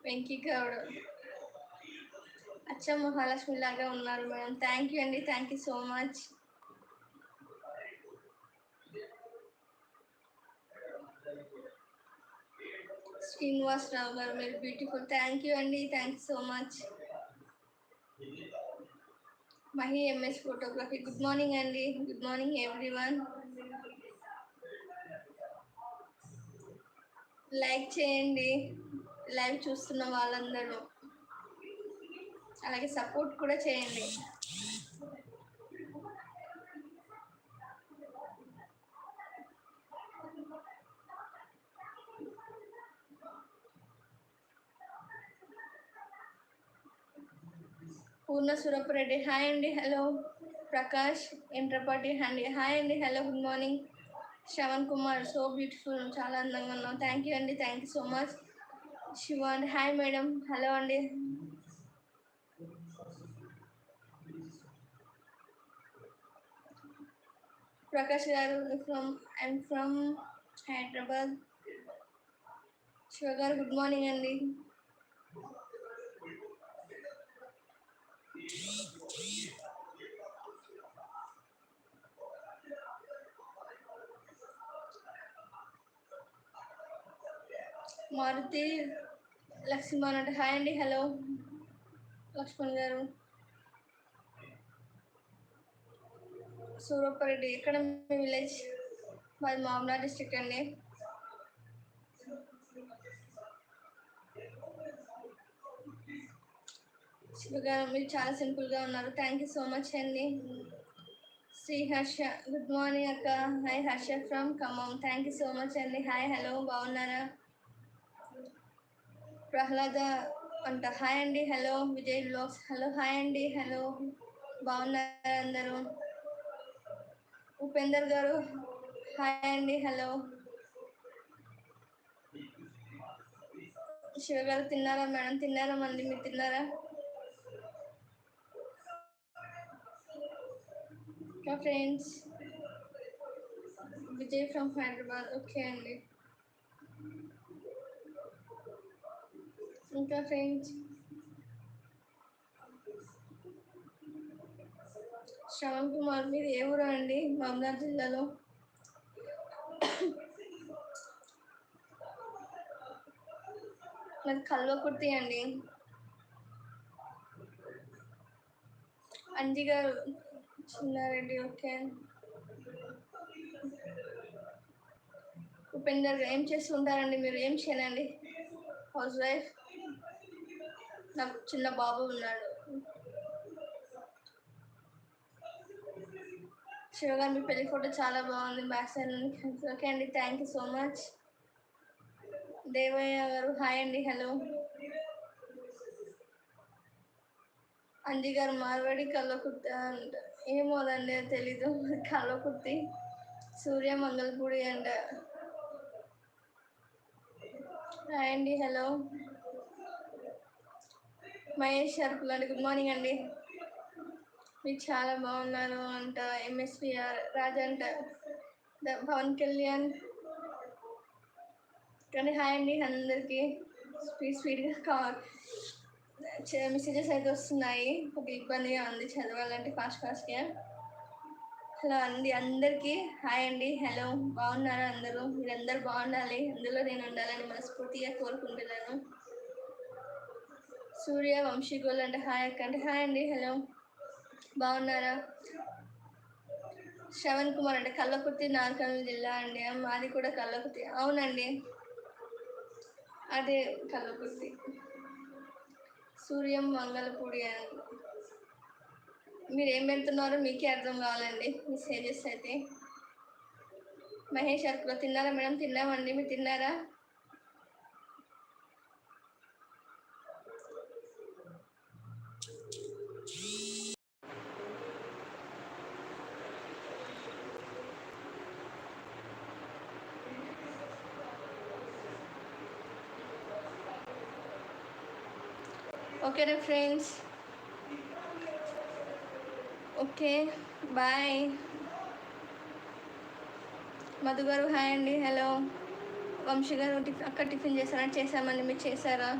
వెంకీ గౌడ్ అచ్చ మహాలక్ష్మి లాగా ఉన్నారు మేడం. థ్యాంక్ యూ అండి, thank you so much. Srinivas Rao గారు మీరు బ్యూటిఫుల్. థ్యాంక్ యూ అండి, thank you so much. Mahi MS photography good morning అండి. Good morning everyone. లైక్ చేయండి లైవ్ చూస్తున్న వాళ్ళందరూ, అలాగే సపోర్ట్ కూడా చేయండి. పూర్ణ సురపురెడ్డి హాయ్ అండి, హలో. ప్రకాష్ ఎంట్రపాటి అండి హాయ్ అండి, hello, good morning. Sravan Kumar so beautiful, చాలా అందంగా ఉన్నాం. థ్యాంక్ యూ అండి, thank you so much. Shivan hi madam, hello అండి. ప్రకాష్ గారు ఐఎమ్ ఫ్రమ్ హైదరాబాద్. శివ గారు గుడ్ మార్నింగ్ అండి. మారుతి లక్ష్మణ్ అంటే హాయ్ అండి, హలో లక్ష్మణ్ గారు. సూరప్పరెడ్డి ఎక్కడ మీ విలేజ్? మాది మామనార్ డిస్ట్రిక్ట్ అండి. శివగారు మీరు చాలా సింపుల్గా ఉన్నారు. థ్యాంక్ యూ సో మచ్ అండి. శ్రీ హర్ష గుడ్ మార్నింగ్ అక్క. Hi Harsha from Khammam. Thank you so much అండి. హాయ్ హలో బాగున్నారా? ప్రహ్లాద అంట హాయ్ అండి, hello. Vijay blogs hello hi అండి, హలో బాగున్నారా అందరూ? ఉపేందర్ గారు హాయ్ అండి, హలో. శివ గారు తిన్నారా మేడం? తిన్నారా మంది, మీరు తిన్నారా? ఇంకా friends Vijay from Hyderabad okay అండి. ఇంకా ఫ్రెండ్స్ శ్రవణ్ కుమార్ మీరు ఏ ఊరు అండి? మహబూబ్నగర్ జిల్లాలో. మరి కల్వకుర్తి అండి. అంజి గారు చిన్నారెడ్డి ఓకే. ఉపేందర్ ఏం చేస్తుంటారండి మీరు? ఏం చేయనండి, హౌస్ వైఫ్. నాకు చిన్న బాబు ఉన్నాడు. శివగారు మీ పెళ్లి ఫోటో చాలా బాగుంది బ్యాక్ సైడ్ నుండి. ఓకే అండి, thank you so much. Devayya గారు హాయ్ అండి, హలో. అంజి గారు మార్వాడి కల్లకుర్తి అంట ఏమోదండి తెలీదు. కల్లకుర్తి సూర్య మంగళపూడి అంట. హాయ్ అండి, హలో. మహేష్ అర్పుల్ అండి గుడ్ మార్నింగ్ అండి. మీరు చాలా బాగున్నారు అంట. ఎంఎస్పిఆర్ రాజా అంట. పవన్ కళ్యాణ్ కానీ హాయ్ అండి అందరికీ. స్పీడ్గా మెసేజెస్ అయితే వస్తున్నాయి, ఒక ఇబ్బందిగా ఉంది చదవాలంటే ఫాస్ట్గా. హలో అండి అందరికీ హాయ్ అండి, హలో. బాగున్నారా అందరూ? మీరందరూ బాగుండాలి, అందులో నేను ఉండాలని మనస్ఫూర్తిగా కోరుకుంటున్నాను. సూర్య వంశీగోల్ అంటే హాయ్ అక్క అంటే హాయ్ అండి, హలో. బాగున్నారా? శ్రవణ్ కుమార్ అంటే కల్లకుర్తి నార్కర్నూలు జిల్లా అండి. మాది కూడా కల్లకుర్తి. అవునండి, అదే కల్లకుర్తి. సూర్యం మంగళపూడి అని మీరు ఏం పెడుతున్నారో మీకే అర్థం కావాలండి మెసేజెస్ అయితే. మహేష్ అర్కులో తిన్నారా మేడం? తిన్నామండి, మీరు తిన్నారా? ఓకేనా ఫ్రెండ్స్? Okay bye. మధు గారు హాయ్ అండి, హలో. వంశీ గారు అక్క టిఫిన్ చేశారా? చేశామండి, మీరు చేశారా?